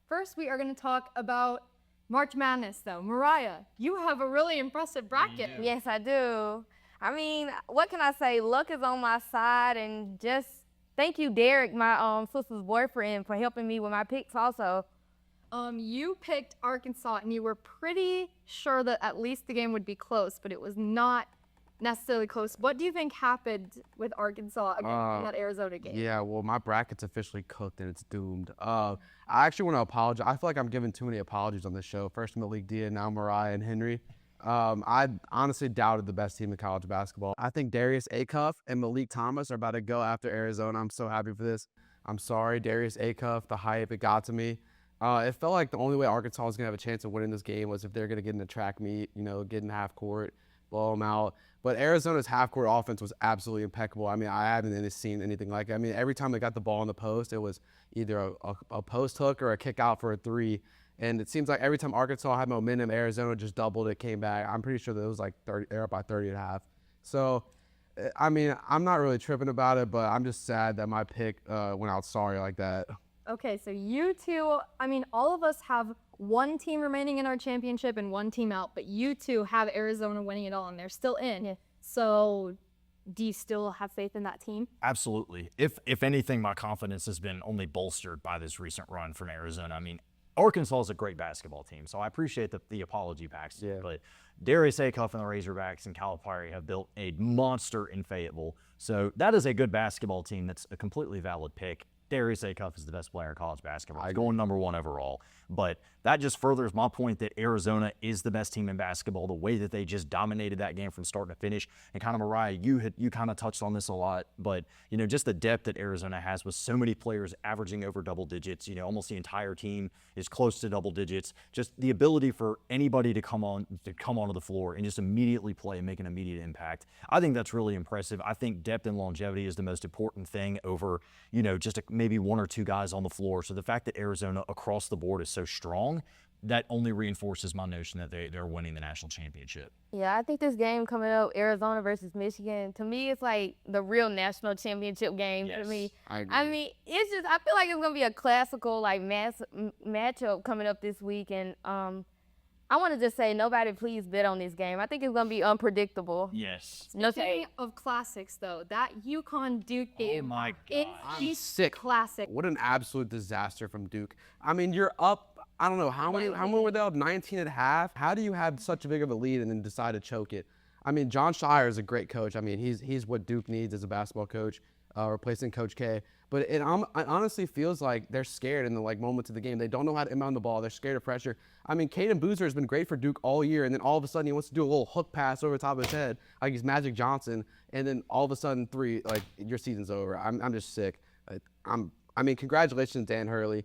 First, we are going to talk about March Madness, though. Mariah, you have a really impressive bracket. Yes, I do. I mean, what can I say? Luck is on my side, and just thank you, Derek, my sister's boyfriend, for helping me with my picks also. You picked Arkansas, and you were pretty sure that at least the game would be close, but it was not necessarily close. What do you think happened with Arkansas again in that Arizona game? Yeah, well, my bracket's officially cooked and it's doomed. I actually want to apologize. I feel like I'm giving too many apologies on this show. First Malik Dia, now Mariah and Henry. I honestly doubted the best team in college basketball. I think Darius Acuff and Malik Thomas are about to go after Arizona. I'm so happy for this. I'm sorry, Darius Acuff, the hype, it got to me. It felt like the only way Arkansas was going to have a chance of winning this game was if they're going to get in the track meet, get in half court, blow them out. But Arizona's half-court offense was absolutely impeccable. I mean, I haven't seen anything like it. I mean, every time they got the ball in the post, it was either a post hook or a kick out for a three. And it seems like every time Arkansas had momentum, Arizona just doubled it, came back. I'm pretty sure that it was like 30, they're up by 30 and a half. So, I mean, I'm not really tripping about it, but I'm just sad that my pick went out sorry like that. Okay, so you two, I mean, all of us have one team remaining in our championship and one team out, but you two have Arizona winning it all, and they're still in. Yeah. So do you still have faith in that team? Absolutely. If anything, my confidence has been only bolstered by this recent run from Arizona. I mean, Arkansas is a great basketball team, so I appreciate the apology, Paxton. Yeah. But Darius Acuff and the Razorbacks and Calipari have built a monster in Fayetteville. So that is a good basketball team. That's a completely valid pick. Darius Acuff is the best player in college basketball. He's going #1 overall. But that just furthers my point that Arizona is the best team in basketball, the way that they just dominated that game from start to finish. And kind of, Mariah, you kind of touched on this a lot, but, just the depth that Arizona has with so many players averaging over double digits, almost the entire team is close to double digits. Just the ability for anybody to come onto the floor and just immediately play and make an immediate impact. I think that's really impressive. I think depth and longevity is the most important thing over, just maybe one or two guys on the floor. So the fact that Arizona across the board is so strong, that only reinforces my notion that they're winning the national championship. Yeah, I think this game coming up, Arizona versus Michigan, to me, it's like the real national championship game. Yes, to me. I mean, it's just, I feel like it's going to be a classical matchup coming up this week. And I want to just say, nobody please bet on this game. I think it's going to be unpredictable. Yes. No Speaking of classics, though, that UConn-Duke game, Oh my it's God. a sick. classic. What an absolute disaster from Duke. I mean, you're up, I don't know, how many were they up? 19 and a half? How do you have such a big of a lead and then decide to choke it? I mean, John Shire is a great coach. I mean, he's what Duke needs as a basketball coach, replacing Coach K. But it honestly feels like they're scared in the moments of the game. They don't know how to inbound the ball. They're scared of pressure. I mean, Caden Boozer has been great for Duke all year, and then all of a sudden he wants to do a little hook pass over the top of his head like he's Magic Johnson, and then all of a sudden your season's over. I'm just sick. I mean, congratulations, Dan Hurley.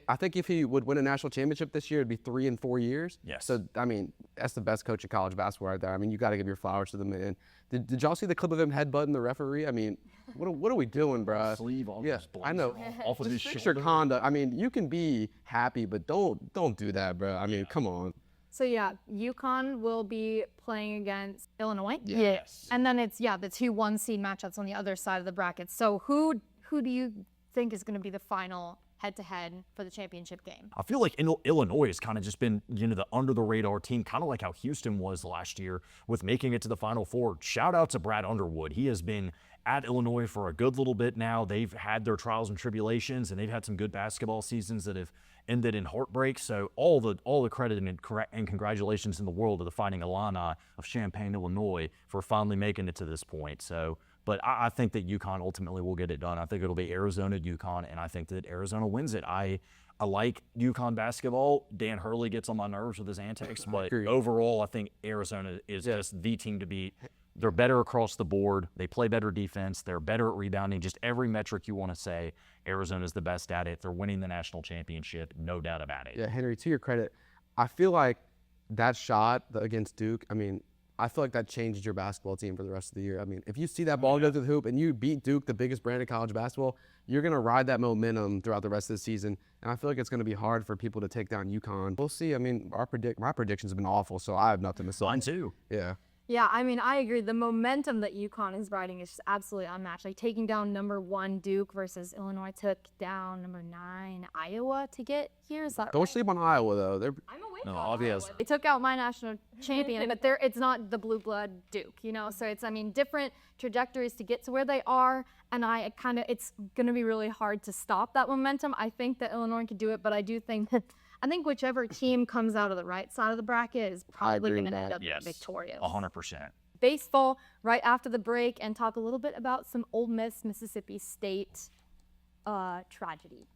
I think if he would win a national championship this year, it'd be 3 in 4 years. Yes. So, I mean, that's the best coach in college basketball right there. I mean, you got to give your flowers to the man. Did y'all see the clip of him headbutting the referee? I mean, what are we doing, bro? Sleeve on Yeah, his I know. off of his Fix shoulder. your conduct. I mean, you can be happy, but don't do that, bro. I mean, come on. So, yeah, UConn will be playing against Illinois. Yes. And then it's, the 2 1-seed matchups on the other side of the bracket. So who do you think is going to be the final head-to-head for the championship game? I feel like Illinois has kind of just been, the under-the-radar team, kind of like how Houston was last year with making it to the Final Four. Shout out to Brad Underwood. He has been at Illinois for a good little bit now. They've had their trials and tribulations, and they've had some good basketball seasons that have ended in heartbreak. So all the credit and congratulations in the world to the Fighting Illini of Champaign, Illinois, for finally making it to this point. So, but I think that UConn ultimately will get it done. I think it'll be Arizona, UConn, and I think that Arizona wins it. I like UConn basketball. Dan Hurley gets on my nerves with his antics, but overall, I think Arizona is just the team to beat. They're better across the board. They play better defense. They're better at rebounding. Just every metric you want to say, Arizona's the best at it. They're winning the national championship, no doubt about it. Yeah, Henry, to your credit, I feel like that shot against Duke, I mean, I feel like that changes your basketball team for the rest of the year. I mean, if you see that ball go through the hoop and you beat Duke, the biggest brand of college basketball, you're going to ride that momentum throughout the rest of the season. And I feel like it's going to be hard for people to take down UConn. We'll see. I mean, my predictions have been awful, so I have nothing to say. Mine too. Yeah. Yeah, I mean, I agree. The momentum that UConn is riding is just absolutely unmatched. Like taking down #1 Duke versus Illinois took down #9 Iowa to get here. Is that Don't right? sleep on Iowa though. They're I'm awake No, on obvious. Iowa. They took out my national champion, but it's not the blue blood Duke, you know. So it's, I mean, different trajectories to get to where they are, and it's going to be really hard to stop that momentum. I think that Illinois could do it, but I do think I think whichever team comes out of the right side of the bracket is probably agree going to with end that. up Yes, victorious. 100%. Baseball right after the break, and talk a little bit about some Ole Miss Mississippi State tragedy.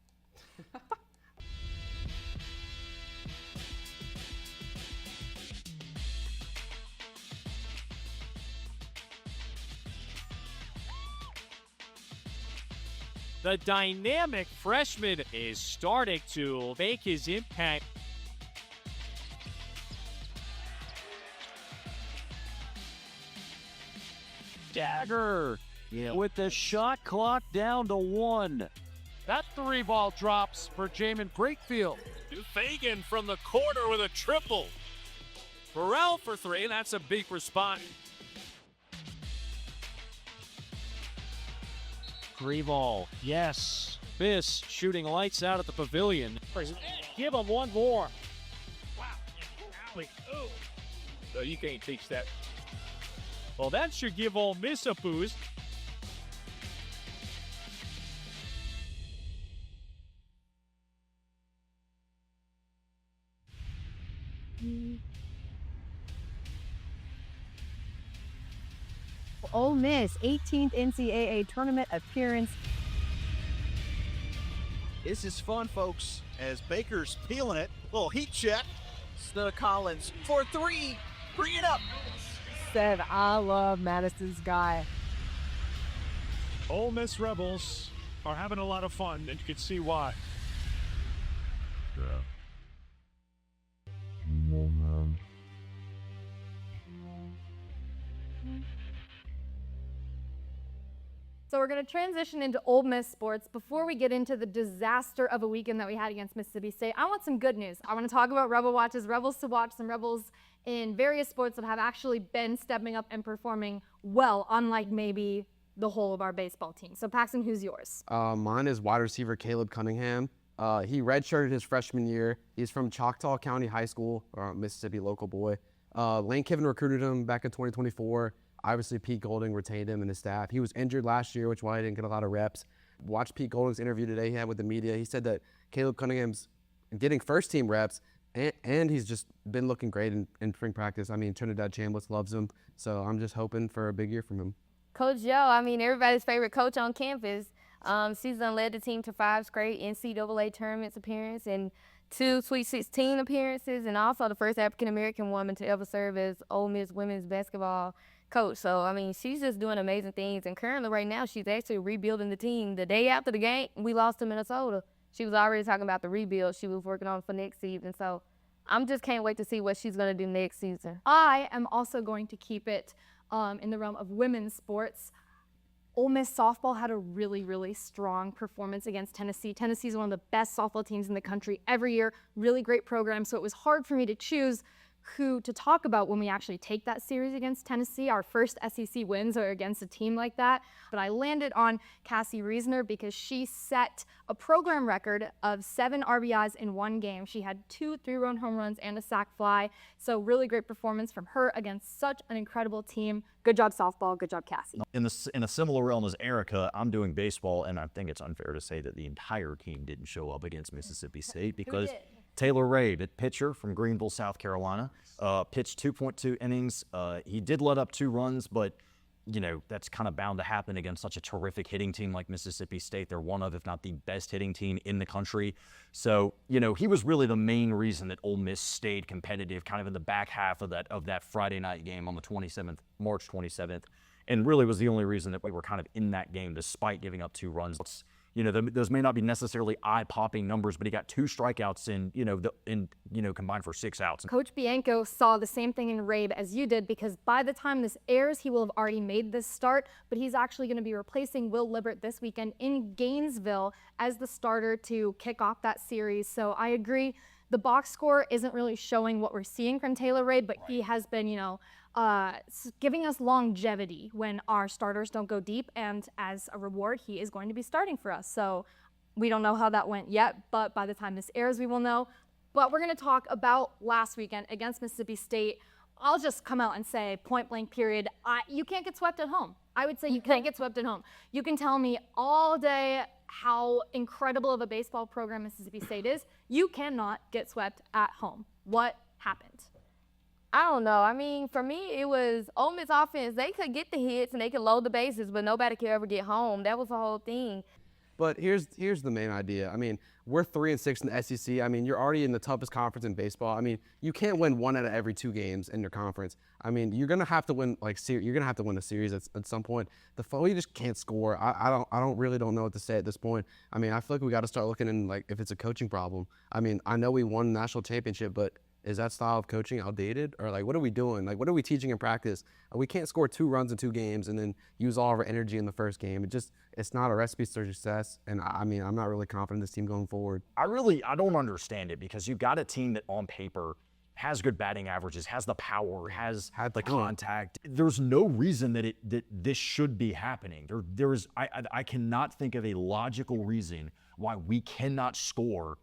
The dynamic freshman is starting to make his impact. Dagger with the shot clock down to 1. That 3-ball drops for Jamin Brakefield. Fagan from the corner with a triple. Burrell for 3, that's a big response. 3-ball, yes. Miss shooting lights out at the pavilion. Give him one more. Wow. Oh. So you can't teach that. Well, that should give Ole Miss a boost. Ole Miss 18th NCAA tournament appearance. This is fun, folks, as Baker's peeling it. Little heat check. Snow Collins for 3. Bring it up. Said, I love Madison's guy. Ole Miss Rebels are having a lot of fun, and you can see why. So we're going to transition into Ole Miss sports. Before we get into the disaster of a weekend that we had against Mississippi State, I want some good news. I want to talk about RebelWatch's Rebels to Watch, some Rebels in various sports that have actually been stepping up and performing well, unlike maybe the whole of our baseball team. So Paxton, who's yours? Mine is wide receiver Caleb Cunningham. He redshirted his freshman year. He's from Choctaw County High School, or Mississippi local boy. Lane Kiffin recruited him back in 2024. Obviously, Pete Golding retained him and his staff. He was injured last year, which is why he didn't get a lot of reps. Watched Pete Golding's interview today he had with the media. He said that Caleb Cunningham's getting first-team reps, and he's just been looking great in spring practice. I mean, Trinidad Chambliss loves him, so I'm just hoping for a big year from him. Coach Joe, I mean, everybody's favorite coach on campus. Season led the team to 5 straight NCAA tournaments appearances and 2 Sweet 16 appearances, and also the first African-American woman to ever serve as Ole Miss women's basketball coach. So, I mean, she's just doing amazing things. And currently right now, she's actually rebuilding the team. The day after the game, we lost to Minnesota. She was already talking about the rebuild she was working on for next season. So I'm just can't wait to see what she's going to do next season. I am also going to keep it in the realm of women's sports. Ole Miss softball had a really, really strong performance against Tennessee. Tennessee is one of the best softball teams in the country every year. Really great program. So it was hard for me to choose who to talk about when we actually take that series against Tennessee. Our first SEC wins are against a team like that. But I landed on Cassie Reisner because she set a program record of 7 RBIs in one game. She had 2 3-run home runs and a sac fly. So really great performance from her against such an incredible team. Good job, softball. Good job, Cassie. In a similar realm as Erika, I'm doing baseball, and I think it's unfair to say that the entire team didn't show up against Mississippi State because Taylor Ray, the pitcher from Greenville, South Carolina, pitched 2.2 innings. He did let up 2 runs, but you know, that's kind of bound to happen against such a terrific hitting team like Mississippi State. They're one of, if not the best hitting team in the country. So, you know, he was really the main reason that Ole Miss stayed competitive kind of in the back half of that Friday night game on the 27th, March 27th, and really was the only reason that we were kind of in that game despite giving up 2 runs. You know, those may not be necessarily eye-popping numbers, but he got 2 strikeouts combined for 6 outs. Coach Bianco saw the same thing in Rabe as you did, because by the time this airs, he will have already made this start, but he's actually going to be replacing Will Libbert this weekend in Gainesville as the starter to kick off that series. So I agree. The box score isn't really showing what we're seeing from Taylor Rabe, but he has been, giving us longevity when our starters don't go deep. And as a reward, he is going to be starting for us. So we don't know how that went yet, but by the time this airs, we will know. But we're going to talk about last weekend against Mississippi State. I'll just come out and say, point blank period, you can't get swept at home. I would say you can't get swept at home. You can tell me all day how incredible of a baseball program Mississippi State is. You cannot get swept at home. What happened? I don't know. I mean, for me, it was Ole Miss offense. They could get the hits and they could load the bases, but nobody could ever get home. That was the whole thing. But here's the main idea. I mean, we're 3-6 in the SEC. I mean, you're already in the toughest conference in baseball. I mean, you can't win 1 out of every 2 games in your conference. I mean, you're gonna have to win you're gonna have to win a series at some point. You just can't score. I don't know what to say at this point. I mean, I feel like we got to start looking in if it's a coaching problem. I mean, I know we won the national championship, but is that style of coaching outdated? Or what are we doing? What are we teaching in practice? We can't score 2 runs in 2 games and then use all of our energy in the first game. It's not a recipe for success. And I mean, I'm not really confident in this team going forward. I don't understand it, because you got a team that on paper has good batting averages, has the power, has the contact. There's no reason that this should be happening. I cannot think of a logical reason why we cannot score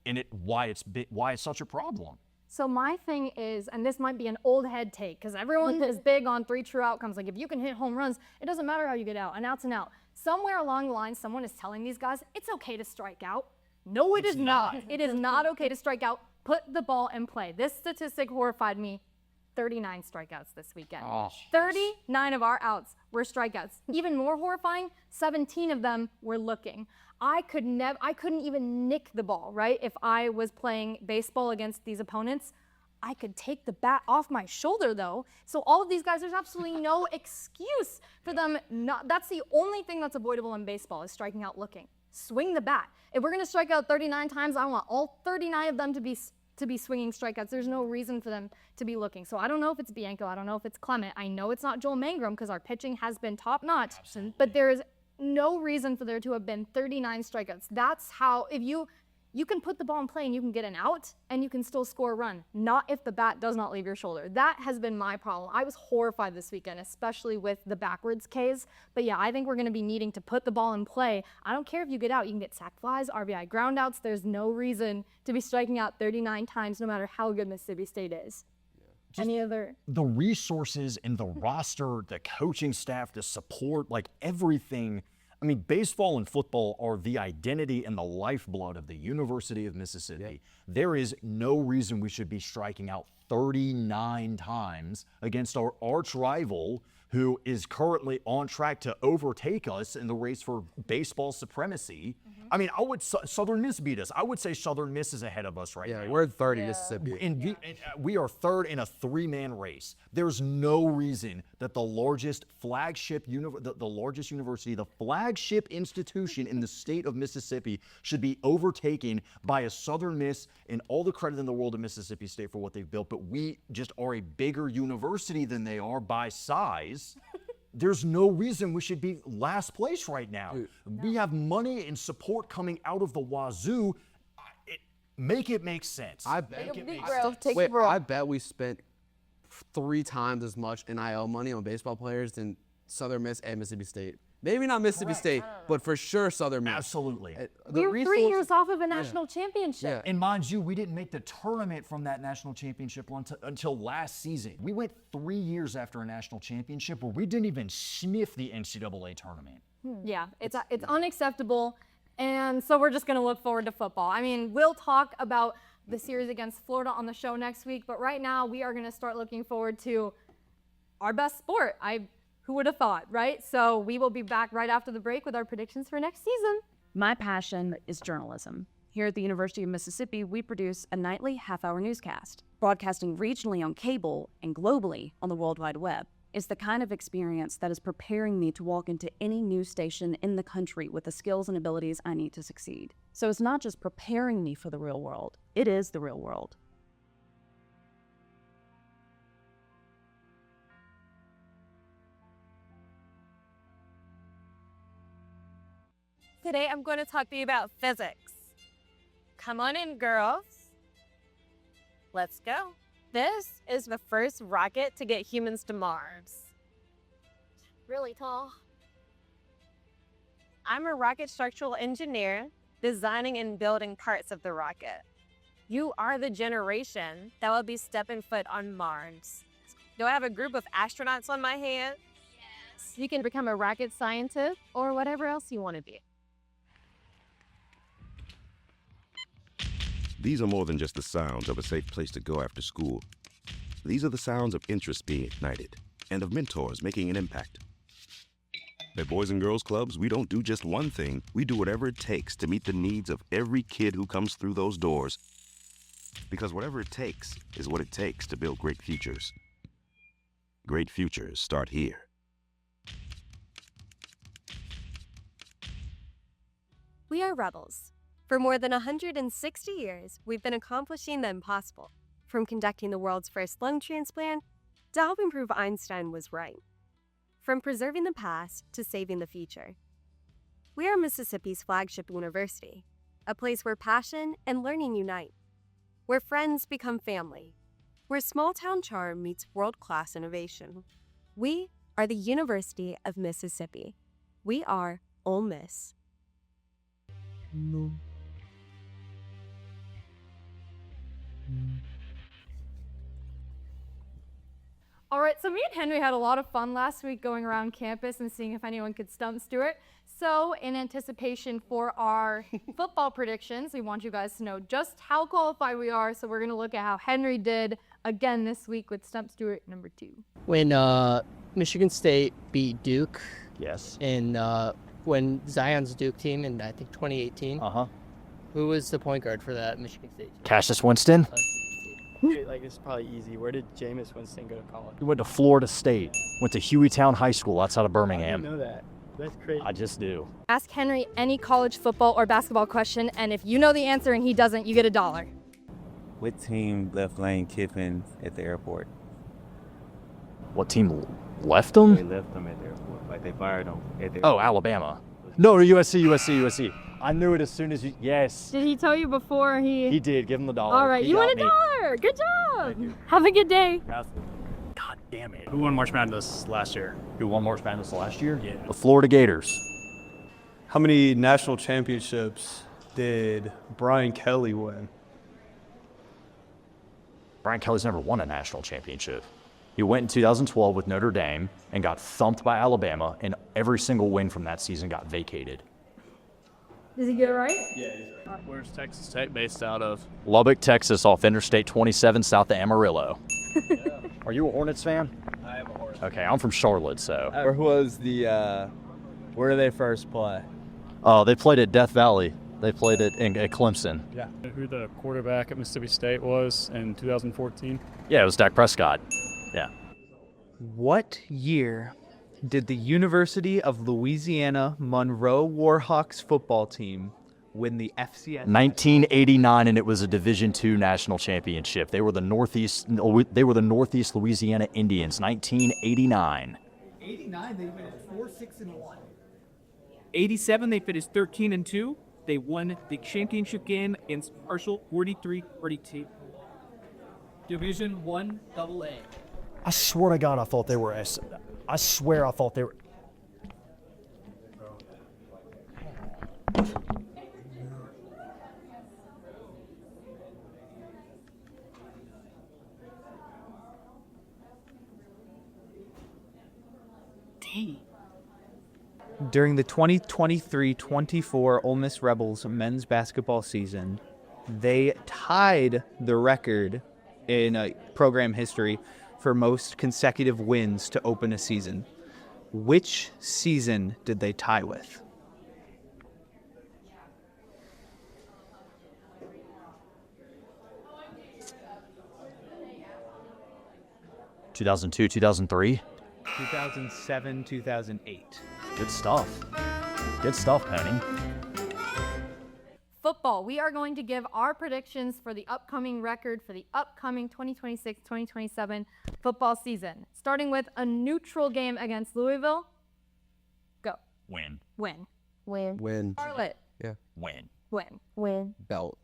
and why it's such a problem. So my thing is, and this might be an old head take, because everyone is big on 3 true outcomes. If you can hit home runs, it doesn't matter how you get out. An out's an out. Somewhere along the line, someone is telling these guys, it's okay to strike out. No, it is not. It is not okay to strike out. Put the ball in play. This statistic horrified me. 39 strikeouts this weekend. 39 of our outs were strikeouts. Even more horrifying, 17 of them were looking. I couldn't even nick the ball, right? If I was playing baseball against these opponents, I could take the bat off my shoulder though. So all of these guys, there's absolutely no excuse for them not. That's the only thing that's avoidable in baseball, is striking out looking. Swing the bat. If we're gonna strike out 39 times, I want all 39 of them to be swinging strikeouts. There's no reason for them to be looking. So I don't know if it's Bianco, I don't know if it's Clement. I know it's not Joel Mangrum, because our pitching has been top notch. But there is no reason for there to have been 39 strikeouts. That's how, if you can put the ball in play and you can get an out and you can still score a run, not if the bat does not leave your shoulder. That has been my problem. I was horrified this weekend, especially with the backwards Ks. But yeah, I think we're going to be needing to put the ball in play. I don't care if you get out. You can get sac flies, RBI groundouts. There's no reason to be striking out 39 times, no matter how good Mississippi State is. The resources in the roster, the coaching staff, the support, everything. I mean, baseball and football are the identity and the lifeblood of the University of Mississippi. Yeah. There is no reason we should be striking out 39 times against our arch rival, who is currently on track to overtake us in the race for baseball supremacy. I mean, Southern Miss beat us. I would say Southern Miss is ahead of us right now. Yeah, we're third in Mississippi. And we are third in a 3-man race. There's no reason that the largest flagship university, the flagship institution in the state of Mississippi, should be overtaken by a Southern Miss, and all the credit in the world to Mississippi State for what they've built. But we just are a bigger university than they are by size. There's no reason we should be last place right now. Dude, we have money and support coming out of the wazoo. Make it make sense. I bet we spent 3 times as much NIL money on baseball players than Southern Miss and Mississippi State. Maybe not Mississippi State, but for sure Southern Miss. Absolutely. We were 3 years off of a national championship. Yeah. And mind you, we didn't make the tournament from that national championship until last season. We went 3 years after a national championship where we didn't even sniff the NCAA tournament. Yeah, it's unacceptable. And so we're just going to look forward to football. I mean, we'll talk about the series against Florida on the show next week, but right now we are going to start looking forward to our best sport. Who would have thought, right? So we will be back right after the break with our predictions for next season. My passion is journalism. Here at the University of Mississippi, we produce a nightly half-hour newscast, broadcasting regionally on cable and globally on the World Wide Web. It's the kind of experience that is preparing me to walk into any news station in the country with the skills and abilities I need to succeed. So it's not just preparing me for the real world, it is the real world. Today I'm going to talk to you about physics. Come on in, girls. Let's go. This is the first rocket to get humans to Mars. Really tall. I'm a rocket structural engineer, designing and building parts of the rocket. You are the generation that will be stepping foot on Mars. Do I have a group of astronauts on my hand? Yes. You can become a rocket scientist or whatever else you want to be. These are more than just the sounds of a safe place to go after school. These are the sounds of interest being ignited and of mentors making an impact. At Boys and Girls Clubs, we don't do just one thing. We do whatever it takes to meet the needs of every kid who comes through those doors. Because whatever it takes is what it takes to build great futures. Great futures start here. We are rebels. For more than 160 years, we've been accomplishing the impossible, from conducting the world's first lung transplant to helping prove Einstein was right. From preserving the past to saving the future. We are Mississippi's flagship university, a place where passion and learning unite, where friends become family, where small-town charm meets world-class innovation. We are the University of Mississippi. We are Ole Miss. All right, so me and Henry had a lot of fun last week going around campus and seeing if anyone could stump Stuart. So in anticipation for our football predictions, we want you guys to know just how qualified we are. So we're going to look at how Henry did again this week with Stump Stuart number 2. When Michigan State beat Duke. Yes. And when Zion's Duke team in, I think, 2018. Uh-huh. Who was the point guard for that Michigan State team? Cassius Winston. Like, it's probably easy. Where did Jameis Winston go to college? He went to Florida State. Went to Hueytown High School outside of Birmingham. I didn't know that. That's crazy. I just do. Ask Henry any college football or basketball question, and if you know the answer and he doesn't, you get $1. What team left Lane Kiffin at the airport? What team left him? They left him at the airport. Like they fired him at the airport. Oh, Alabama. No, USC. I knew it as soon as you. Yes. Did he tell you before he? He did. Give him the $1. All right, He you got won me. $1. Good job. Have a good day. God damn it. Who won March Madness last year? Who won March Madness last year? Yeah. The Florida Gators. How many national championships did Brian Kelly win? Brian Kelly's never won a national championship. He went in 2012 with Notre Dame and got thumped by Alabama, and every single win from that season got vacated. Did he get it right? Yeah, he's right. Where's Texas Tech based out of? Lubbock, Texas, off Interstate 27 south of Amarillo. Yeah. Are you a Hornets fan? I am a Hornets. Okay, I'm from Charlotte, so. Where was the, where did they first play? Oh, they played at Death Valley. They played it at Clemson. Yeah. Who the quarterback at Mississippi State was in 2014? Yeah, it was Dak Prescott. Yeah. What year did the University of Louisiana Monroe Warhawks football team win the FCS? 1989, and it was a Division II national championship. They were the Northeast Louisiana Indians. 1989. 89, they finished 4-6-1. 87, they finished 13-2. They won the championship game in partial 43-42. Division I AA. I swear to God, I thought they were I swear I thought they were. Dang. During the 2023-24 Ole Miss Rebels men's basketball season, they tied the record in program history for most consecutive wins to open a season. Which season did they tie with? (2002, 2003). 2007, 2008. Good stuff. Good stuff, Penny. Football. We are going to give our predictions for the upcoming record for the upcoming 2026-2027 football season. Starting with a neutral game against Louisville. Go. Win. Win. Win. Win. Charlotte. Yeah. Win. Win. Win. Belt.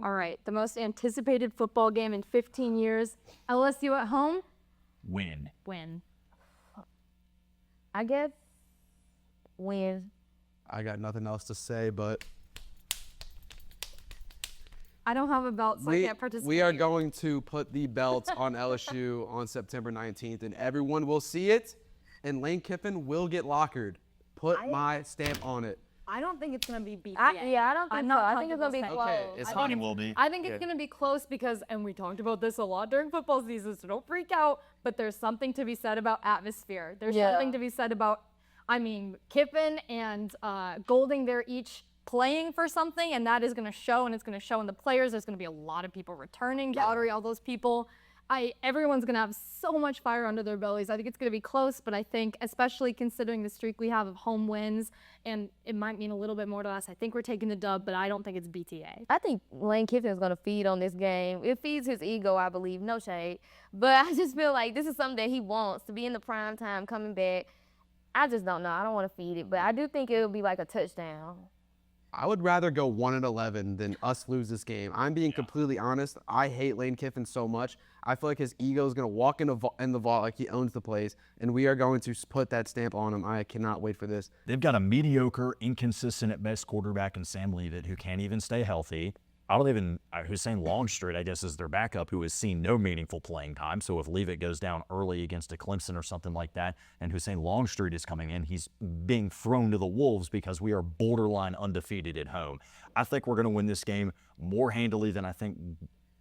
All right. The most anticipated football game in 15 years. LSU at home? Win. Win. I guess win. I got nothing else to say, but I don't have a belt, so I can't participate. we are going to put the belts on LSU on September 19th, and everyone will see it, and Lane Kiffin will get lockered. Put my stamp on it. I don't think it's going to be BTA. I don't think so. I think it's going to be close. Okay, it's fine. Will be. I think it's going to be close because, and we talked about this a lot during football season, so don't freak out, but there's something to be said about atmosphere. There's something to be said about, Kiffin and Golding, they're each playing for something, and that is going to show, and it's going to show in the players. There's going to be a lot of people returning, Gallery, all those people. Everyone's going to have so much fire under their bellies. I think it's going to be close, but I think, especially considering the streak we have of home wins, and it might mean a little bit more to us, I think we're taking the dub, but I don't think it's BTA. I think Lane Kiffin is going to feed on this game. It feeds his ego, I believe. No shade. But I just feel like this is something that he wants, to be in the prime time, coming back. I just don't know. I don't want to feed it, but I do think it will be like a touchdown. I would rather go 1-11 than us lose this game. I'm being completely honest. I hate Lane Kiffin so much. I feel like his ego is going to walk in the vault like he owns the place, and we are going to put that stamp on him. I cannot wait for this. They've got a mediocre, inconsistent at best quarterback in Sam Leavitt who can't even stay healthy. Hussein Longstreet, I guess, is their backup, who has seen no meaningful playing time. So if Leavitt goes down early against a Clemson or something like that, and Hussein Longstreet is coming in, he's being thrown to the wolves because we are borderline undefeated at home. I think we're going to win this game more handily than I think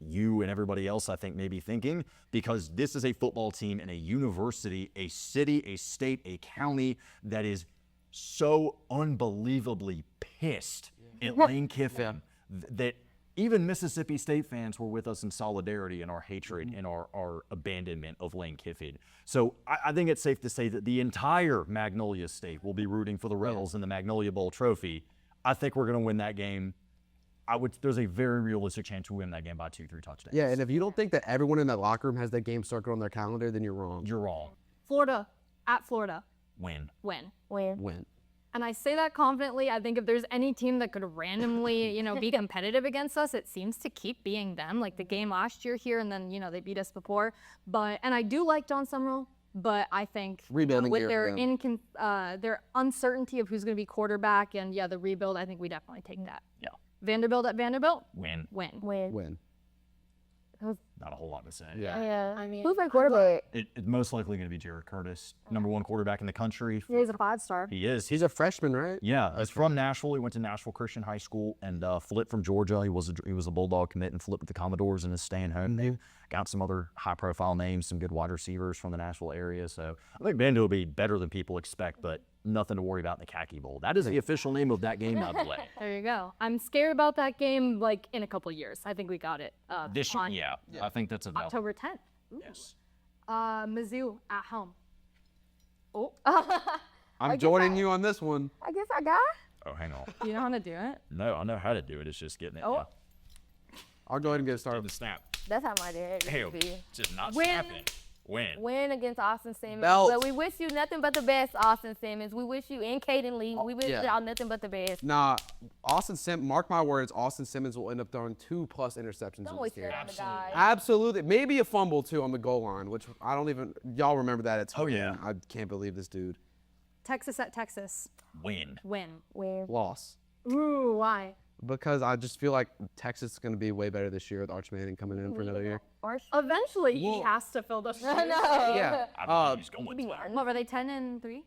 you and everybody else, I think, may be thinking, because this is a football team in a university, a city, a state, a county that is so unbelievably pissed at Lane Kiffin that even Mississippi State fans were with us in solidarity in our hatred and our abandonment of Lane Kiffin. So I think it's safe to say that the entire Magnolia State will be rooting for the Rebels in the Magnolia Bowl trophy. I think we're going to win that game. There's a very realistic chance we win that game by 2-3 touchdowns. Yeah, and if you don't think that everyone in that locker room has that game circled on their calendar, then you're wrong. You're wrong. Florida, at Florida. Win. Win. And I say that confidently. I think if there's any team that could randomly, be competitive against us, it seems to keep being them. Like the game last year here, and then, they beat us before. And I do like John Summerall, but I think Rebuilding with year, their uncertainty of who's going to be quarterback and, the rebuild, I think we definitely take that. Yeah. Vanderbilt at Vanderbilt? Win. Not a whole lot to say. Yeah. Who's their quarterback? It's most likely going to be Jared Curtis, number one quarterback in the country. Yeah, he's a 5-star. He is. He's a freshman, right? Yeah, he's from Nashville. He went to Nashville Christian High School and flipped from Georgia. He was a Bulldog commit and flipped with the Commodores and is staying home. They've got some other high-profile names, some good wide receivers from the Nashville area. So I think Vanderbilt will be better than people expect, but nothing to worry about in the Khaki Bowl. That is the official name of that game, by the way. There you go. I'm scared about that game, in a couple years. I think we got it. This year, yeah. I think that's enough. October 10th. Ooh. Yes. Mizzou at home. Oh. I'm joining you on this one. I guess I got. Oh, hang on. Do you know how to do it? No, I know how to do it. It's just getting it. Oh. Yeah. I'll go ahead and get started. The snap. That's how my dad Hell, used to be. just not Win. snapping. Win Against Austin Simmons. Belt. But we wish you nothing but the best, Austin Simmons. We wish you and Caden Lee. We wish y'all nothing but the best. Nah, mark my words, Austin Simmons will end up throwing 2+ interceptions Don't in waste this it game. on the guy. Absolutely. Maybe a fumble, too, on the goal line, which y'all remember that. It's yeah. I can't believe this dude. Texas at Texas. Win. Loss. Ooh, why? Because I just feel like Texas is going to be way better this year with Arch Manning coming in for another year. Eventually, he has to fill those shoes. I know. Yeah. I don't know. He's going with What were they, 10-3? It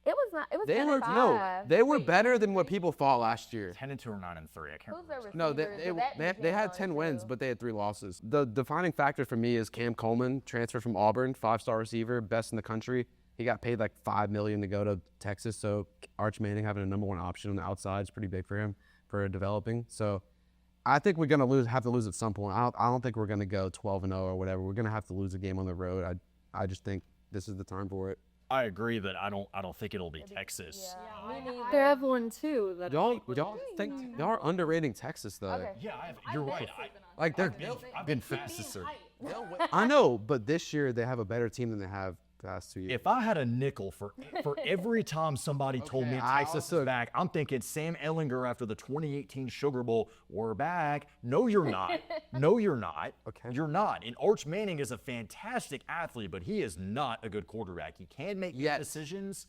was not. It was They 10 were and 5. they were better than what people thought last year. 10-2 or 9-3. I can't Who's remember. their No, receivers? they had 10 wins, but they had 3 losses. The defining factor for me is Cam Coleman, transfer from Auburn, 5-star receiver, best in the country. He got paid like $5 million to go to Texas, so Arch Manning having a number 1 option on the outside is pretty big for him for developing. So I think we're gonna have to lose at some point. I don't think we're gonna go 12-0 or whatever. We're gonna have to lose a game on the road. I just think this is the time for it. I agree, but I don't think it'll be Texas. They have one, too. Y'all think y'all are underrating Texas though. Okay. Yeah, you're right. Like I've been faster. I know, but this year they have a better team than they have past 2 years. If I had a nickel for every time somebody told me Texas is back, I'm thinking Sam Ehlinger after the 2018 Sugar Bowl, we're back. No, you're not. No, you're not. Okay. You're not. And Arch Manning is a fantastic athlete, but he is not a good quarterback. He can make good decisions.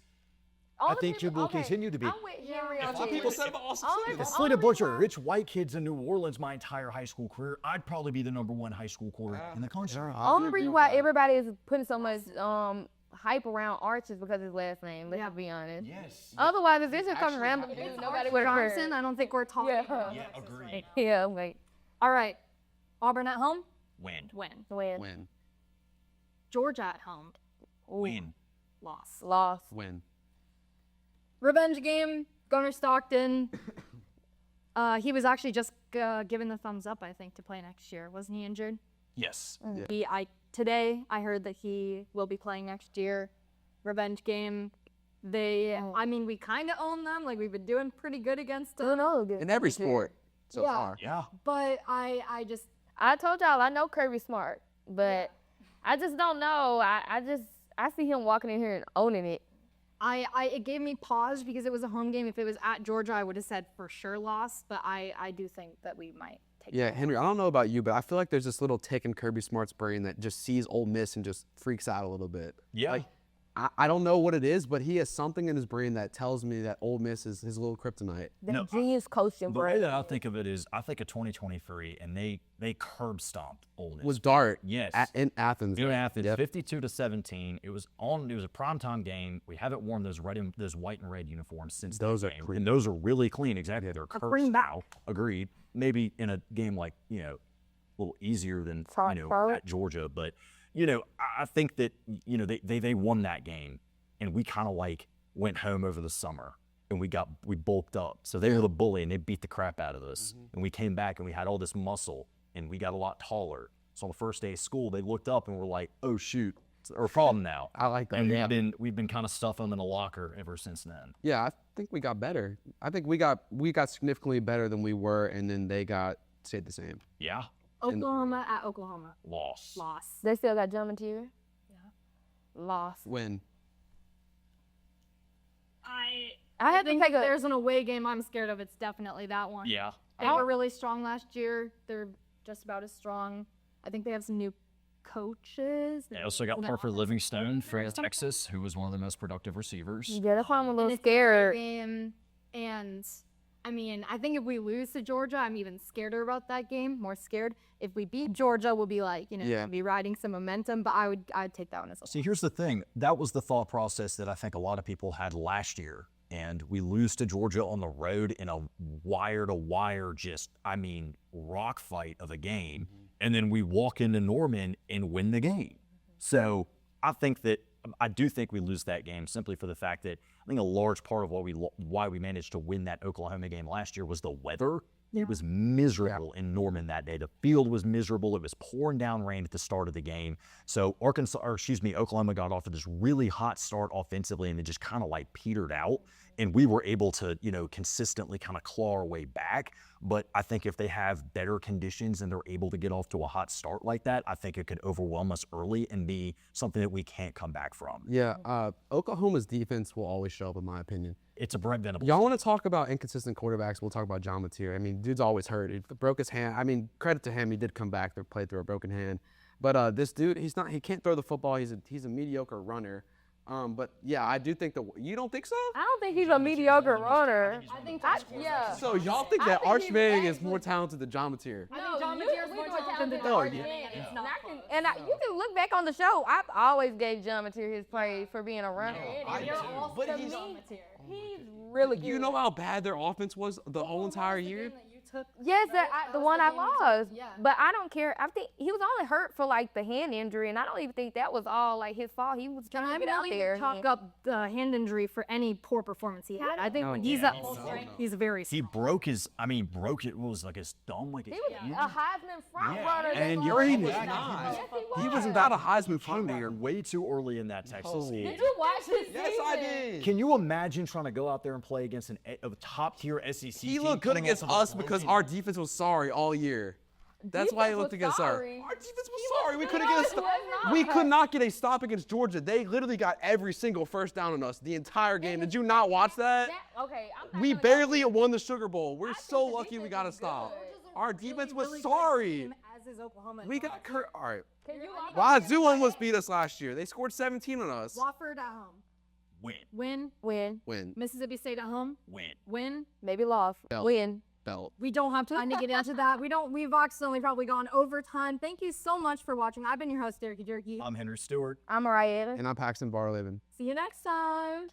I think he will continue to be. I'm with Henry on Some people said about Austin Stevens. If I played a bunch of rich white kids in New Orleans my entire high school career, I'd probably be the #1 high school quarterback in the country. Only reason why everybody is putting so much hype around Arch is because of his last name. Let's be honest. Yes. Otherly, if this just comes random, nobody would have heard. Johnson, I don't think we're talking about. Yeah, agreed. Yeah, wait. All right. Auburn at home? Win. Georgia at home? Win. Loss. Win. Revenge game, Gunnar Stockton. He was actually just given the thumbs up, I think, to play next year. Wasn't he injured? Yes. Today, I heard that he will be playing next year. Revenge game. We kind of own them. Like, we've been doing pretty good against them. In every sport so far. Yeah. But I just... I told y'all, I know Kirby's smart, but I just don't know. I see him walking in here and owning it. It gave me pause because it was a home game. If it was at Georgia, I would have said for sure loss, but I do think that we might take it. Henry, I don't know about you, but I feel like there's this little tick in Kirby Smart's brain that just sees Ole Miss and just freaks out a little bit. Yeah. Like, I don't know what it is, but he has something in his brain that tells me that Ole Miss is his little kryptonite. Genius coaching, The way that I think of it is, I think of 2023, and they curb stomped Ole Miss. Was Dart. Yes. In Athens. In Athens, Yep. 52-17. It was a primetime game. We haven't worn those white and red uniforms since Those that are game. clean. And those are really clean. Exactly. They're cursed now. Agreed. Maybe in a game like, a little easier than, at Georgia. But, I think that, they won that game. And we kind of went home over the summer and we bulked up. So they were the bully and they beat the crap out of us. Mm-hmm. And we came back and we had all this muscle and we got a lot taller. So on the first day of school, they looked up and were like, oh shoot, it's our problem now. I like that. And we've been kind of stuffing them in a locker ever since then. Yeah, I think we got better. I think we got significantly better than we were, and then they stayed the same. Yeah. Oklahoma at Oklahoma. Loss. They still got John Material? Yeah. Loss. Win. I had to take there's an away game I'm scared of. It's definitely that one. Yeah. They were really strong last year. They're just about as strong. I think they have some new coaches. They also got Parker Livingstone from Texas, who was one of the most productive receivers. Yeah, that's why I'm a little scared. And I think if we lose to Georgia, I'm even scareder about that game. More scared. If we beat Georgia, we'll be be riding some momentum. But I'd take that one as well. See, here's the thing. That was the thought process that I think a lot of people had last year. And we lose to Georgia on the road in a wire-to-wire, rock fight of a game. Mm-hmm. And then we walk into Norman and win the game. So I do think we lose that game simply for the fact that I think a large part of why we managed to win that Oklahoma game last year was the weather. It was miserable in Norman that day. The field was miserable. It was pouring down rain at the start of the game. So Oklahoma got off to this really hot start offensively, and it just kind of petered out. And we were able to, consistently kind of claw our way back. But I think if they have better conditions and they're able to get off to a hot start like that, I think it could overwhelm us early and be something that we can't come back from. Yeah, Oklahoma's defense will always show up, in my opinion. It's a Brent Venables. Y'all want to talk about inconsistent quarterbacks? We'll talk about John Mateer. Dude's always hurt. He broke his hand. Credit to him. He did come back. They played through a broken hand. But this dude, he can't throw the football. He's a mediocre runner. But yeah, I do think you don't think so? I don't think he's a mediocre runner. So y'all think that Arch Manning is more talented than John Mateer? No, John Mateer is more talented than Arch Manning. You can look back on the show. I've always gave John Mateer his praise for being a runner. He's really good. You know how bad their offense was the whole entire year? Yes, the one I lost. But I don't care. I think he was only hurt for the hand injury, and I don't even think that was all his fault. He was trying to get out there. Chalk up the hand injury for any poor performance he had. I think when he's at full strength, he's very strong. He broke his. Broke it. What was his thumb? He was a Heisman front runner. And he was not. He wasn't that a Heisman front runner. Way too early in that Texas season. Did you watch this season? Yes, I did. Can you imagine trying to go out there and play against a top-tier SEC team? He looked good against us because our defense was sorry all year. That's why he looked against our. Our defense was sorry. We couldn't get a stop. We could not get a stop against Georgia. They literally got every single first down on us the entire game. Did you not watch that? Okay, We barely won the Sugar Bowl. We're so lucky we got a stop. Our defense was sorry. As is Oklahoma. We got Kurt. All right. Watch Wazoo almost beat us last year. They scored 17 on us. Wofford at home. Win. Win. Mississippi State at home. Win. Maybe lost. Belt. Win. Belt. We don't have time to get into that. We've accidentally probably gone overtime. Thank you so much for watching. I've been your host, Erika Dierke. I'm Henry Stuart. I'm Mariah Evans. And I'm Paxton DeBardeleben. See you next time.